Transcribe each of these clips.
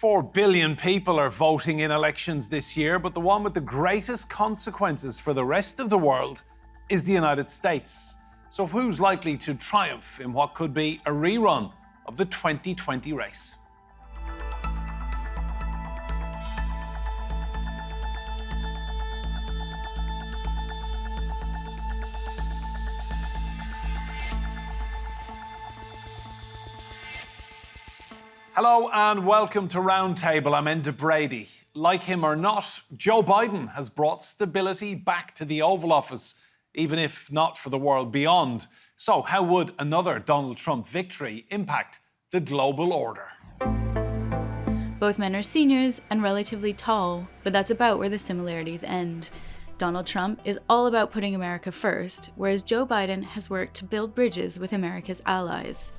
4 billion people are voting in elections this year, but the one with the greatest consequences for the rest of the world is the United States. So who's likely to triumph in what could be a rerun of the 2020 race? Hello and welcome to Roundtable. I'm Enda Brady. Like him or not, Joe Biden has brought stability back to the Oval Office, even if not for the world beyond. So how would another Donald Trump victory impact the global order? Both men are seniors and relatively tall, but that's about where the similarities end. Donald Trump is all about putting America first, whereas Joe Biden has worked to build bridges with America's allies.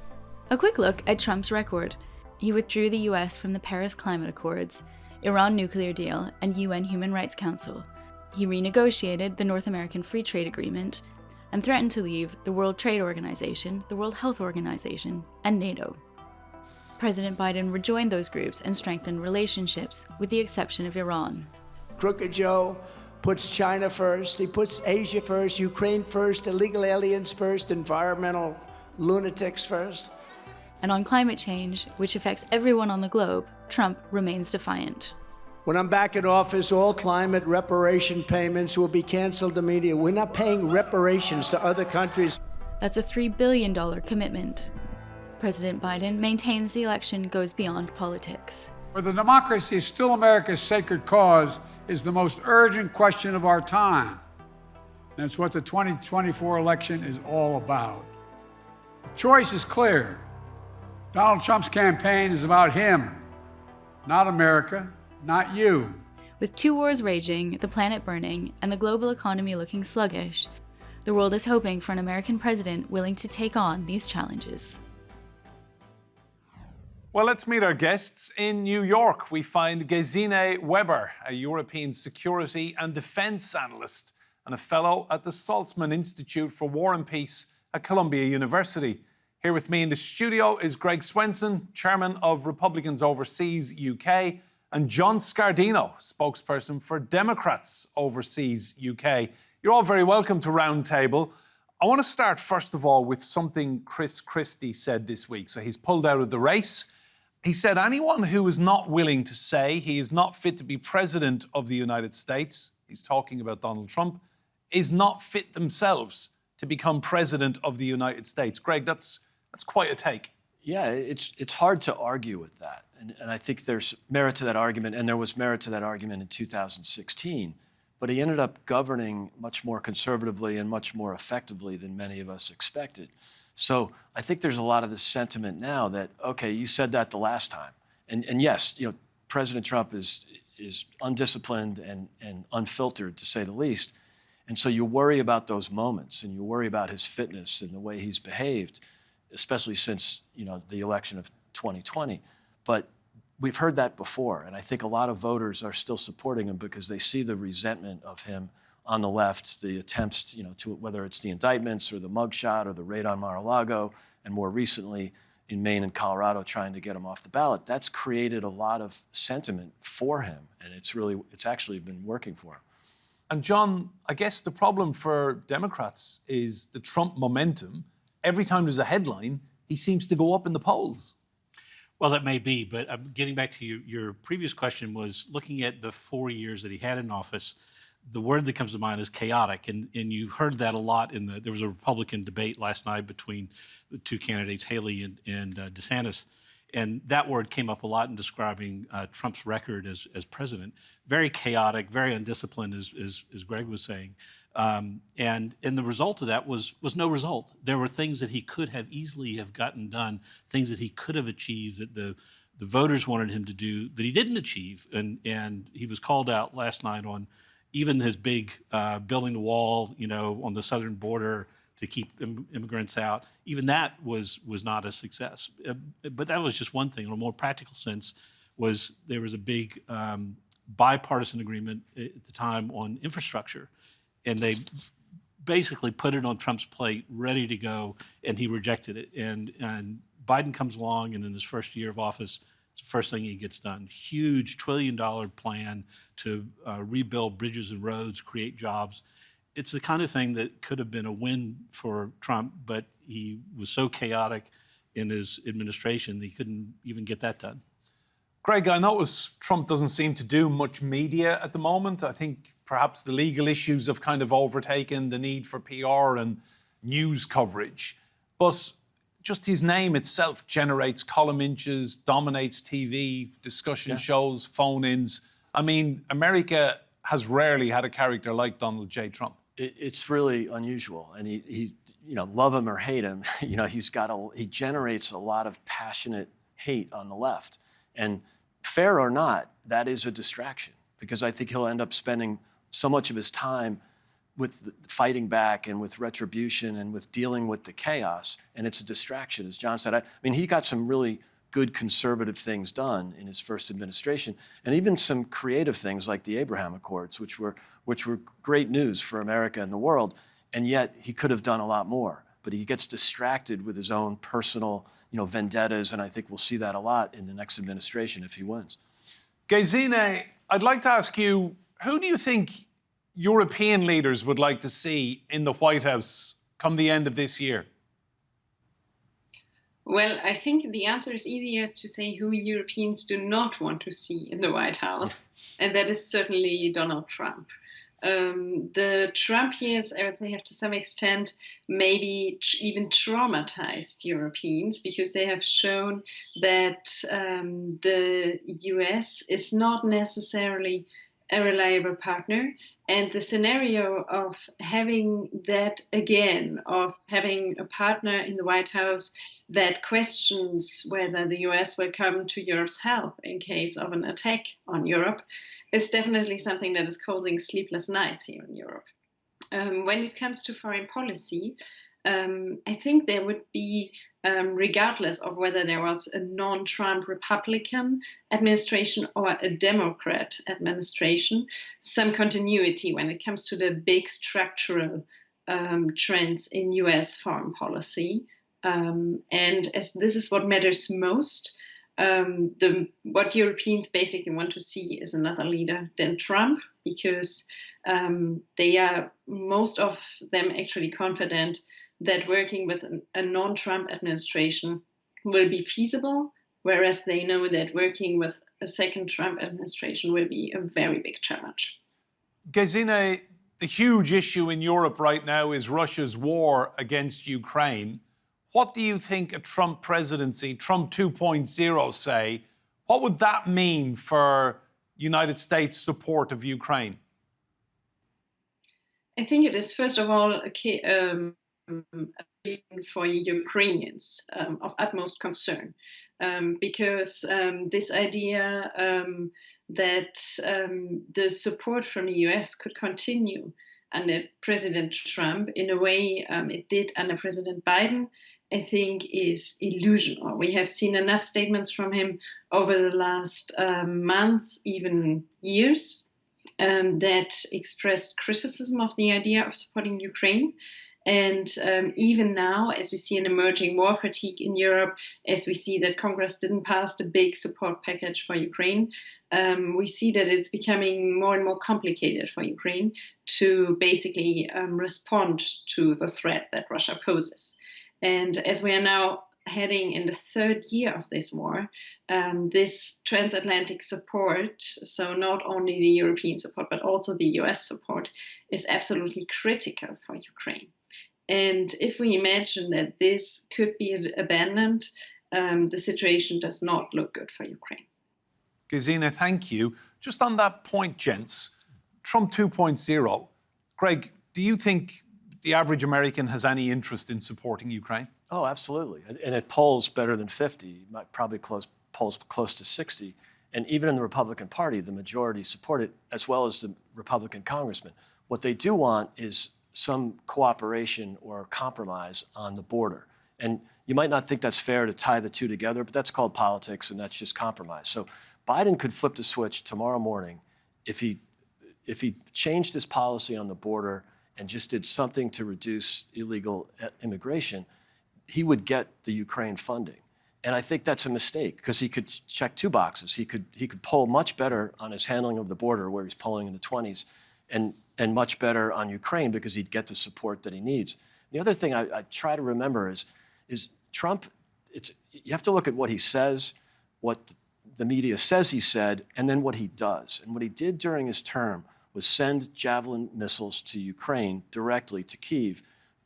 A quick look at Trump's record. He withdrew the US from the Paris Climate Accords, Iran nuclear deal, and UN Human Rights Council. He renegotiated the North American Free Trade Agreement and threatened to leave the World Trade Organization, the World Health Organization, and NATO. President Biden rejoined those groups and strengthened relationships, with the exception of Iran. Crooked Joe puts China first, he puts Asia first, Ukraine first, illegal aliens first, environmental lunatics first. And on climate change, which affects everyone on the globe, Trump remains defiant. When I'm back in office, all climate reparation payments will be canceled immediately. We're not paying reparations to other countries. That's a $3 billion commitment. President Biden maintains the election goes beyond politics. Whether democracy is still America's sacred cause is the most urgent question of our time. And it's what the 2024 election is all about. The choice is clear. Donald Trump's campaign is about him, not America, not you. With two wars raging, the planet burning, and the global economy looking sluggish, the world is hoping for an American president willing to take on these challenges. Well, let's meet our guests. In New York, we find Gesine Weber, a European security and defense analyst and a fellow at the Saltzman Institute for War and Peace at Columbia University. Here with me in the studio is Greg Swenson, chairman of Republicans Overseas UK, and John Scardino, spokesperson for Democrats Overseas UK. You're all very welcome to Roundtable. I want to start, first of all, with something Chris Christie said this week. So he's pulled out of the race. He said anyone who is not willing to say he is not fit to be president of the United States, he's talking about Donald Trump, is not fit themselves to become president of the United States. Greg, that's quite a take. Yeah, it's hard to argue with that. And I think there's merit to that argument, and there was merit to that argument in 2016. But he ended up governing much more conservatively and much more effectively than many of us expected. So I think there's a lot of this sentiment now that, okay, you said that the last time. And yes, President Trump is undisciplined and unfiltered, to say the least. And so you worry about those moments, and you worry about his fitness and the way he's behaved, especially since, the election of 2020. But we've heard that before, and I think a lot of voters are still supporting him because they see the resentment of him on the left, the attempts, to whether it's the indictments or the mugshot or the raid on Mar-a-Lago, and more recently in Maine and Colorado trying to get him off the ballot. That's created a lot of sentiment for him, and it's actually been working for him. And John, I guess the problem for Democrats is the Trump momentum. Every time there's a headline, he seems to go up in the polls. Well, that may be, but getting back to your previous question was looking at the 4 years that he had in office, the word that comes to mind is chaotic, and you heard that a lot there was a Republican debate last night between the two candidates, Haley and DeSantis, and that word came up a lot in describing Trump's record as president. Very chaotic, very undisciplined, as Greg was saying. And the result of that was no result. There were things that he could have easily have gotten done, things that he could have achieved that the voters wanted him to do that he didn't achieve. And he was called out last night on even his big building the wall, on the southern border to keep immigrants out. Even that was not a success. But that was just one thing. In a more practical sense, there was a big bipartisan agreement at the time on infrastructure. And they basically put it on Trump's plate, ready to go, and he rejected it. And Biden comes along, and in his first year of office, It's the first thing he gets done. Huge $1 trillion plan to rebuild bridges and roads, create jobs. It's the kind of thing that could have been a win for Trump, but he was so chaotic in his administration that he couldn't even get that done. Greg, I notice Trump doesn't seem to do much media at the moment. I think perhaps the legal issues have kind of overtaken the need for PR and news coverage. But just his name itself generates column inches, dominates TV, discussion shows, phone-ins. I mean, America has rarely had a character like Donald J. Trump. It's really unusual, and he love him or hate him, he generates a lot of passionate hate on the left, and fair or not, that is a distraction, because I think he'll end up spending so much of his time with fighting back and with retribution and with dealing with the chaos, and it's a distraction, as John said. I mean, he got some really good conservative things done in his first administration, and even some creative things like the Abraham Accords, which were great news for America and the world, and yet he could have done a lot more. But he gets distracted with his own personal, vendettas, and I think we'll see that a lot in the next administration if he wins. Gesine, I'd like to ask you, who do you think European leaders would like to see in the White House come the end of this year? Well, I think the answer is easier to say who Europeans do not want to see in the White House, and that is certainly Donald Trump. The Trump years, I would say, have to some extent maybe even traumatized Europeans, because they have shown that the US is not necessarily a reliable partner. And the scenario of having that again, of having a partner in the White House that questions whether the US will come to Europe's help in case of an attack on Europe, is definitely something that is causing sleepless nights here in Europe. When it comes to foreign policy, I think there would be, regardless of whether there was a non-Trump Republican administration or a Democrat administration, some continuity when it comes to the big structural trends in US foreign policy. And as this is what matters most, what Europeans basically want to see is another leader than Trump, because they are, most of them, actually confident that working with a non-Trump administration will be feasible, whereas they know that working with a second Trump administration will be a very big challenge. Gesine, the huge issue in Europe right now is Russia's war against Ukraine. What do you think a Trump presidency, Trump 2.0, say? What would that mean for United States support of Ukraine? I think it is, first of all, for Ukrainians of utmost concern, because this idea that the support from the US could continue under President Trump in a way it did under President Biden, I think is illusional. We have seen enough statements from him over the last months, even years, that expressed criticism of the idea of supporting Ukraine. And even now, as we see an emerging war fatigue in Europe, as we see that Congress didn't pass the big support package for Ukraine, we see that it's becoming more and more complicated for Ukraine to basically respond to the threat that Russia poses. And as we are now heading in the third year of this war, this transatlantic support, so not only the European support, but also the US support, is absolutely critical for Ukraine. And if we imagine that this could be abandoned, the situation does not look good for Ukraine. Gesine, thank you. Just on that point, gents, Trump 2.0, Greg, do you think the average American has any interest in supporting Ukraine? Oh, absolutely. And it polls better than 50, probably polls close to 60. And even in the Republican Party, the majority support it, as well as the Republican congressmen. What they do want is some cooperation or compromise on the border. And you might not think that's fair to tie the two together, but that's called politics, and that's just compromise. So Biden could flip the switch tomorrow morning if he changed his policy on the border and just did something to reduce illegal immigration. He would get the Ukraine funding. And I think that's a mistake because he could check two boxes. He could poll much better on his handling of the border, where he's polling in the 20s, and much better on Ukraine because he'd get the support that he needs. The other thing I try to remember is Trump. You have to look at what he says, what the media says he said, and then what he does. And what he did during his term was send Javelin missiles to Ukraine directly to Kyiv.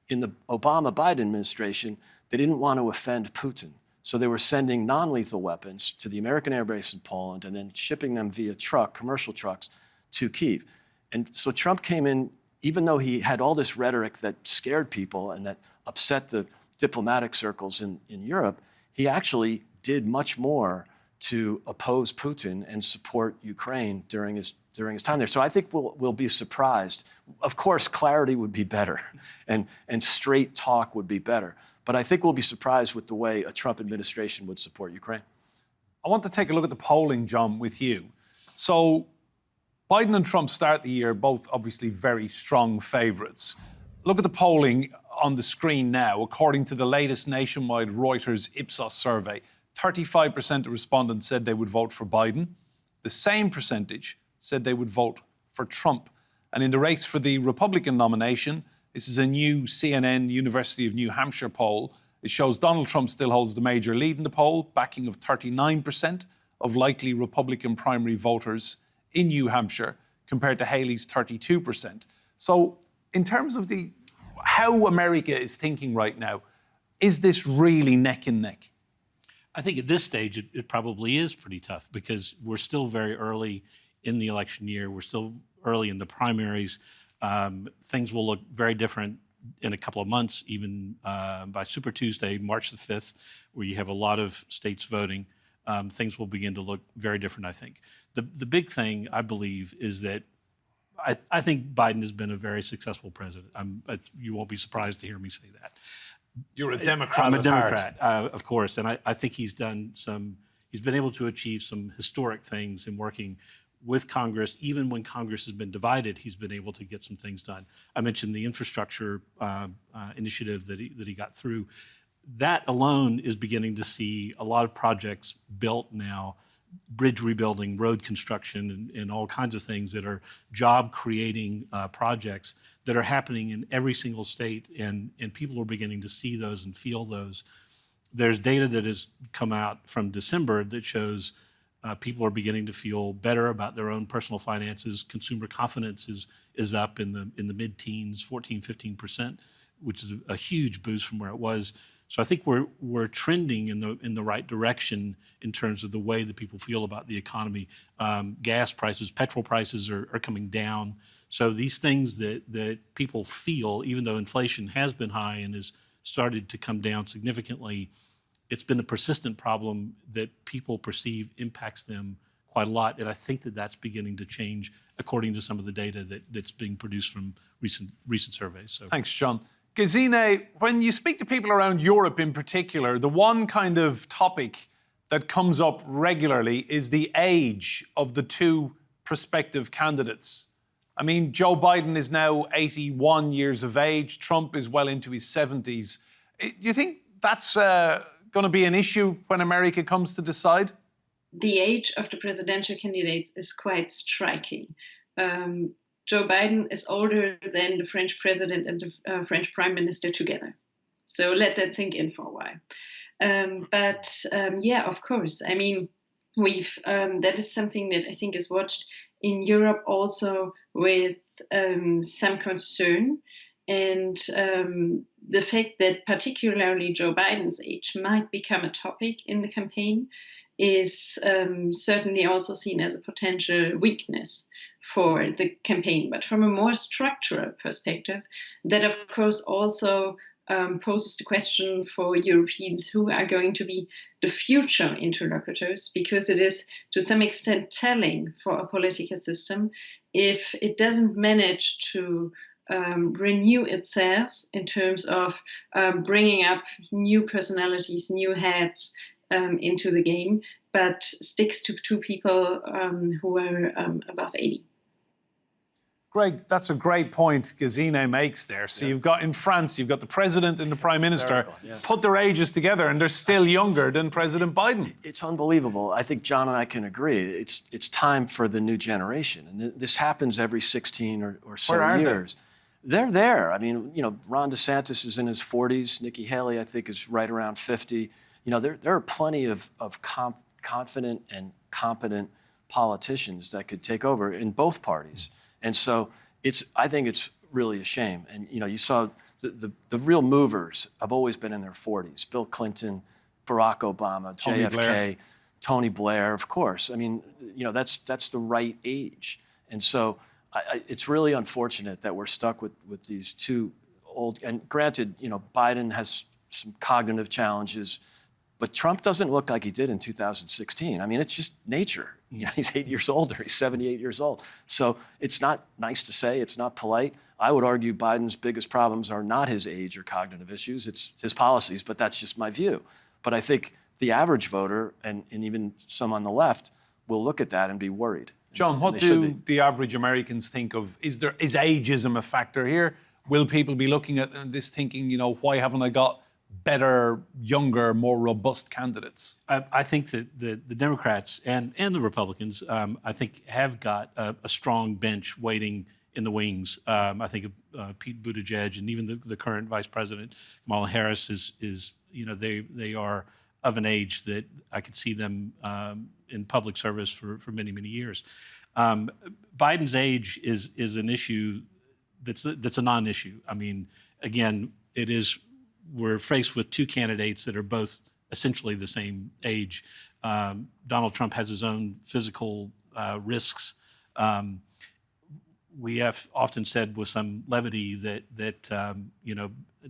In the Obama-Biden administration, they didn't want to offend Putin. So they were sending non-lethal weapons to the American air base in Poland and then shipping them via commercial trucks, to Kyiv. And so Trump came in, even though he had all this rhetoric that scared people and that upset the diplomatic circles in Europe, he actually did much more to oppose Putin and support Ukraine during his time there. So I think we'll be surprised. Of course, clarity would be better and straight talk would be better. But I think we'll be surprised with the way a Trump administration would support Ukraine. I want to take a look at the polling, John, with you. So Biden and Trump start the year both obviously very strong favourites. Look at the polling on the screen now. According to the latest nationwide Reuters Ipsos survey, 35% of respondents said they would vote for Biden. The same percentage said they would vote for Trump. And in the race for the Republican nomination, this is a new CNN University of New Hampshire poll. It shows Donald Trump still holds the major lead in the poll, backing of 39% of likely Republican primary voters in New Hampshire, compared to Haley's 32%. So in terms of how America is thinking right now, is this really neck and neck? I think at this stage, it probably is pretty tough because we're still very early in the election year. We're still early in the primaries. Things will look very different in a couple of months, even by Super Tuesday, March the 5th, where you have a lot of states voting. Things will begin to look very different, I think. The big thing, I believe, is that I think Biden has been a very successful president. You won't be surprised to hear me say that. You're a Democrat. I'm a Democrat, of course, and I think he's been able to achieve some historic things in working with Congress. Even when Congress has been divided, he's been able to get some things done. I mentioned the infrastructure initiative that he got through. That alone is beginning to see a lot of projects built now, bridge rebuilding, road construction, and all kinds of things that are job-creating projects that are happening in every single state, and people are beginning to see those and feel those. There's data that has come out from December that shows people are beginning to feel better about their own personal finances. Consumer confidence is up in the mid-teens, 14, 15%, which is a huge boost from where it was. So I think we're trending in the right direction in terms of the way that people feel about the economy. Gas prices, petrol prices are coming down. So these things that people feel, even though inflation has been high and has started to come down significantly, it's been a persistent problem that people perceive impacts them quite a lot. And I think that that's beginning to change according to some of the data that's being produced from recent surveys. So. Thanks, John. Gesine, when you speak to people around Europe in particular, the one kind of topic that comes up regularly is the age of the two prospective candidates. I mean, Joe Biden is now 81 years of age. Trump is well into his 70s. Do you think that's going to be an issue when America comes to decide? The age of the presidential candidates is quite striking. Joe Biden is older than the French president and the French prime minister together. So let that sink in for a while. But yeah, of course. I mean, that is something that I think is watched in Europe also with some concern. And the fact that particularly Joe Biden's age might become a topic in the campaign is certainly also seen as a potential weakness for the campaign. But from a more structural perspective, that of course also poses the question for Europeans who are going to be the future interlocutors, because it is to some extent telling for a political system if it doesn't manage to renew itself in terms of bringing up new personalities, new heads into the game, but sticks to two people who are above 80. Greg, that's a great point Gesine makes there. So you've got in France, you've got the president and the prime minister put their ages together and they're still younger than President Biden. It's unbelievable. I think John and I can agree. It's time for the new generation. And this happens every 16 or so years. They're there. I mean, Ron DeSantis is in his 40s. Nikki Haley, I think, is right around 50. There are plenty of confident and competent politicians that could take over in both parties. And so I think it's really a shame. And, you saw the real movers have always been in their 40s. Bill Clinton, Barack Obama, JFK, Tony Blair, of course. I mean, that's the right age. And so it's really unfortunate that we're stuck with these two old, and granted, Biden has some cognitive challenges, but Trump doesn't look like he did in 2016. I mean, it's just nature. He's 8 years older. He's 78 years old. So it's not nice to say. It's not polite. I would argue Biden's biggest problems are not his age or cognitive issues. It's his policies, but that's just my view. But I think the average voter, and even some on the left, will look at that and be worried. John, what do the average Americans think of? Is ageism a factor here? Will people be looking at this thinking, why haven't I got better, younger, more robust candidates? I think that the Democrats and the Republicans, I think, have got a strong bench waiting in the wings. I think Pete Buttigieg and even the current Vice President Kamala Harris is they are of an age that I could see them in public service for many, many years. Biden's age is an issue that's a non-issue. I mean, again, we're faced with two candidates that are both essentially the same age. Donald Trump has his own physical risks. We have often said with some levity that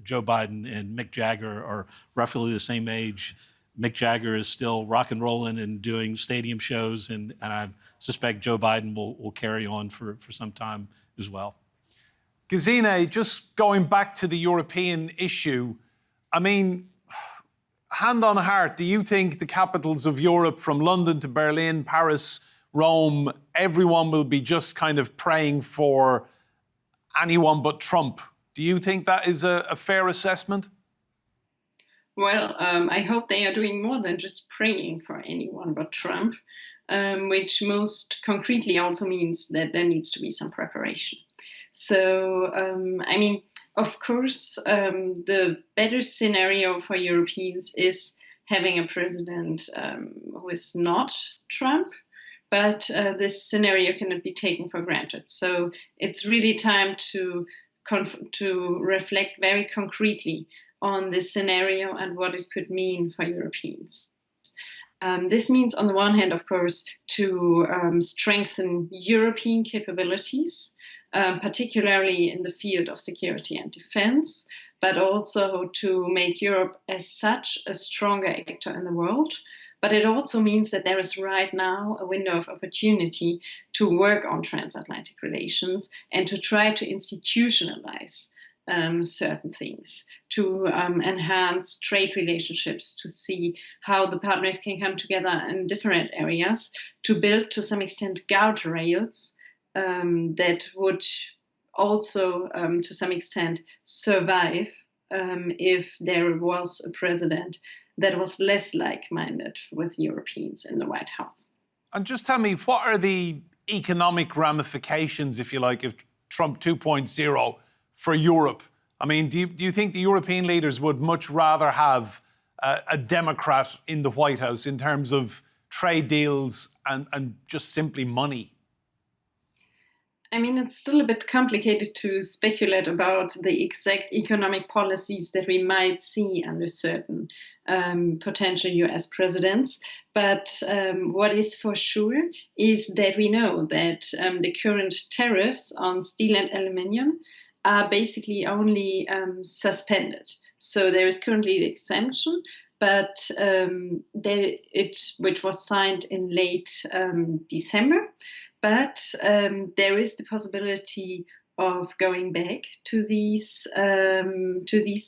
Joe Biden and Mick Jagger are roughly the same age. Mick Jagger is still rock and rolling and doing stadium shows, and I suspect Joe Biden will carry on for some time as well. Gesine, just going back to the European issue, I mean, hand on heart, do you think the capitals of Europe, from London to Berlin, Paris, Rome, everyone will be just kind of praying for anyone but Trump? Do you think that is a fair assessment? Well, I hope they are doing more than just praying for anyone but Trump, which most concretely also means that there needs to be some preparation. So, I mean, of course, the better scenario for Europeans is having a president who is not Trump, but this scenario cannot be taken for granted. So it's really time to reflect very concretely on this scenario and what it could mean for Europeans. This means, on the one hand, of course, to strengthen European capabilities, particularly in the field of security and defense, but also to make Europe as such a stronger actor in the world. But it also means that there is right now a window of opportunity to work on transatlantic relations and to try to institutionalize certain things, to enhance trade relationships, to see how the partners can come together in different areas, to build to some extent guardrails that would also to some extent survive if there was a president that was less like-minded with Europeans in the White House. And just tell me, what are the economic ramifications, if you like, of Trump 2.0 for Europe? I mean, do you think the European leaders would much rather have a Democrat in the White House in terms of trade deals and just simply money? I mean, it's still a bit complicated to speculate about the exact economic policies that we might see under certain potential US presidents. But what is for sure is that we know that the current tariffs on steel and aluminium are basically only suspended. So there is currently the exemption, but which was signed in late December. But there is the possibility of going back to these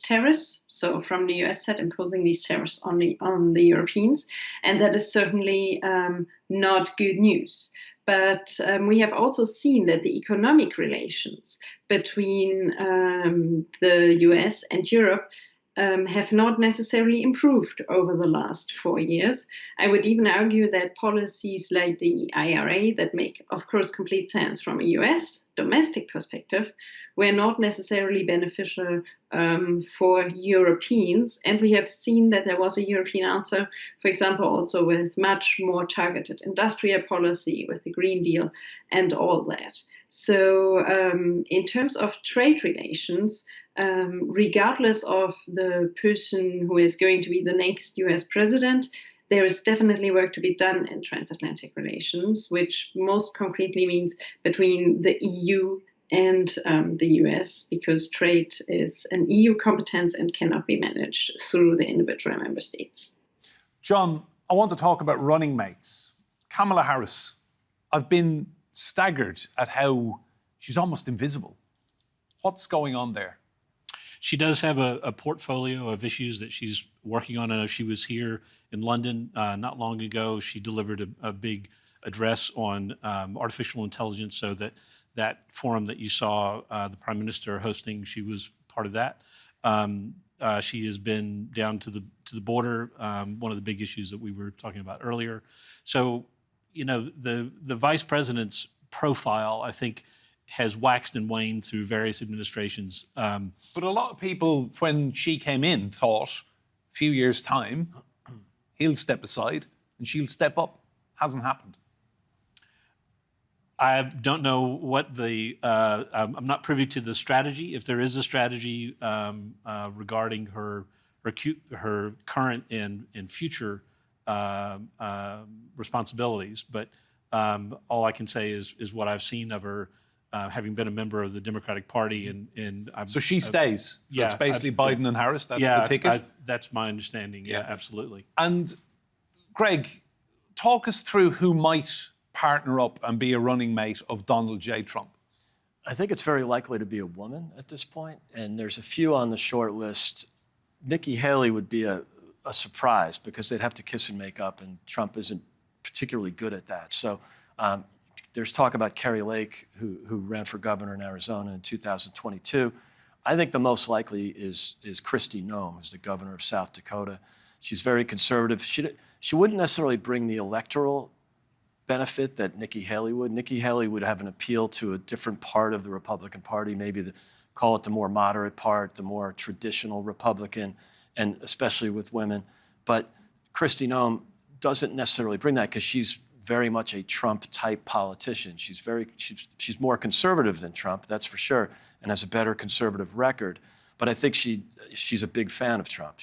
tariffs. So from the US side, imposing these tariffs on the Europeans, and that is certainly not good news. But we have also seen that the economic relations between the US and Europe have not necessarily improved over the last 4 years. I would even argue that policies like the IRA, that make, of course, complete sense from a US domestic perspective, were not necessarily beneficial for Europeans. And we have seen that there was a European answer, for example, also with much more targeted industrial policy, with the Green Deal and all that. So in terms of trade relations, regardless of the person who is going to be the next US president, there is definitely work to be done in transatlantic relations, which most concretely means between the EU and the US, because trade is an EU competence and cannot be managed through the individual member states. John, I want to talk about running mates. Kamala Harris, I've been staggered at how she's almost invisible. What's going on there? She does have a portfolio of issues that she's working on. I know she was here in London not long ago. She delivered a big address on artificial intelligence, so that forum that you saw the Prime Minister hosting, she was part of that. She has been down to the border, one of the big issues that we were talking about earlier. So, you know, the Vice President's profile, I think, has waxed and waned through various administrations. But a lot of people, when she came in, thought a few years' time, he'll step aside and she'll step up. Hasn't happened. I don't know what I'm not privy to the strategy. If there is a strategy regarding her current and future responsibilities, but all I can say is what I've seen of her, having been a member of the Democratic Party, and so she stays. So it's basically Biden and Harris. That's the ticket. That's my understanding. Yeah, absolutely. And Greg, talk us through who might partner up and be a running mate of Donald J. Trump. I think it's very likely to be a woman at this point, and there's a few on the short list. Nikki Haley would be a surprise because they'd have to kiss and make up, and Trump isn't particularly good at that. So there's talk about Carrie Lake, who ran for governor in Arizona in 2022. I think the most likely is Kristi Noem, who's the governor of South Dakota. She's very conservative. She wouldn't necessarily bring the electoral benefit that Nikki Haley would. Nikki Haley would have an appeal to a different part of the Republican Party, maybe call it the more moderate part, the more traditional Republican, and especially with women. But Kristi Noem doesn't necessarily bring that because she's very much a Trump-type politician. She's more conservative than Trump, that's for sure, and has a better conservative record. But I think she's a big fan of Trump.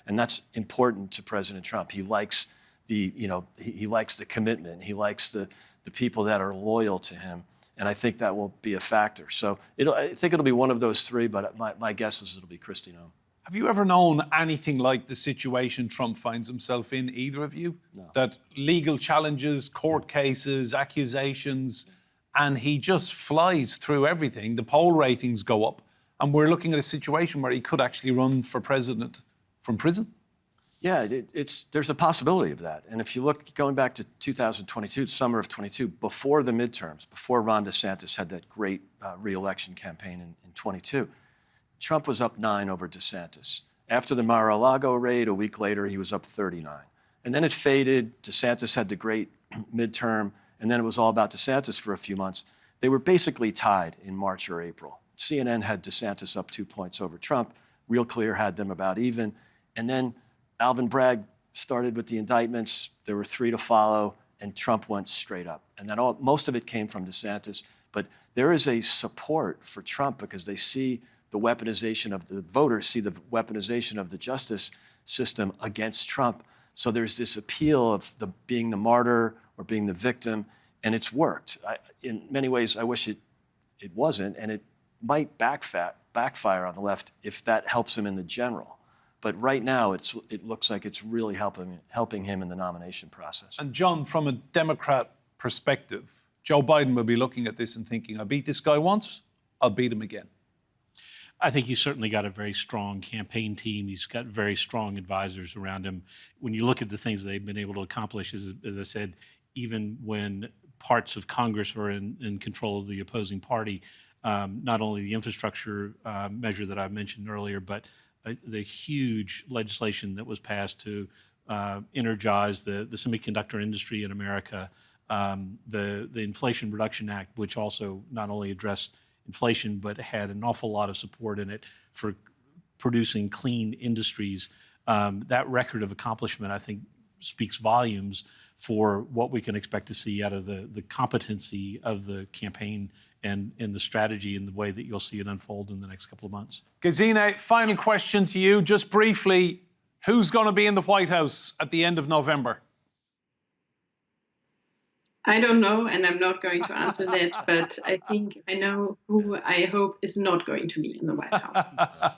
And that's important to President Trump. He likes he likes the commitment. He likes the people that are loyal to him. And I think that will be a factor. So I think it'll be one of those three, but my guess is it'll be Kristi Noem. Have you ever known anything like the situation Trump finds himself in, either of you? No. That legal challenges, court cases, accusations, and he just flies through everything. The poll ratings go up, and we're looking at a situation where he could actually run for president from prison? Yeah, there's a possibility of that. And if you look, going back to 2022, summer of 22, before the midterms, before Ron DeSantis had that great re-election campaign in 22, Trump was up 9 over DeSantis. After the Mar-a-Lago raid, a week later, he was up 39. And then it faded. DeSantis had the great midterm, and then it was all about DeSantis for a few months. They were basically tied in March or April. CNN had DeSantis up 2 points over Trump. Real Clear had them about even. And then Alvin Bragg started with the indictments. There were 3 to follow, and Trump went straight up. And then most of it came from DeSantis. But there is a support for Trump because they see the weaponization of the voters, see the weaponization of the justice system against Trump. So there's this appeal of being the martyr or being the victim, and it's worked. In many ways, I wish it wasn't, and it might backfire on the left if that helps him in the general. But right now, it looks like it's really helping him in the nomination process. And John, from a Democrat perspective, Joe Biden will be looking at this and thinking, I beat this guy once, I'll beat him again. I think he's certainly got a very strong campaign team. He's got very strong advisors around him. When you look at the things they've been able to accomplish, as I said, even when parts of Congress are in control of the opposing party. Not only the infrastructure measure that I mentioned earlier, but the huge legislation that was passed to energize the semiconductor industry in America, the Inflation Reduction Act, which also not only addressed inflation, but had an awful lot of support in it for producing clean industries. That record of accomplishment, I think, speaks volumes for what we can expect to see out of the competency of the campaign and the strategy and the way that you'll see it unfold in the next couple of months. Gesine, final question to you, just briefly. Who's going to be in the White House at the end of November? I don't know, and I'm not going to answer that, but I think I know who I hope is not going to be in the White House.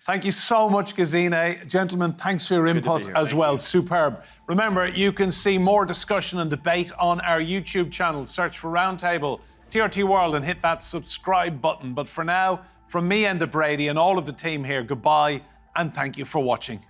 Thank you so much, Gesine. Gentlemen, thanks for your input as well. Superb. Remember, you can see more discussion and debate on our YouTube channel. Search for Roundtable TRT World and hit that subscribe button. But for now, from me, Enda Brady, and all of the team here, goodbye and thank you for watching.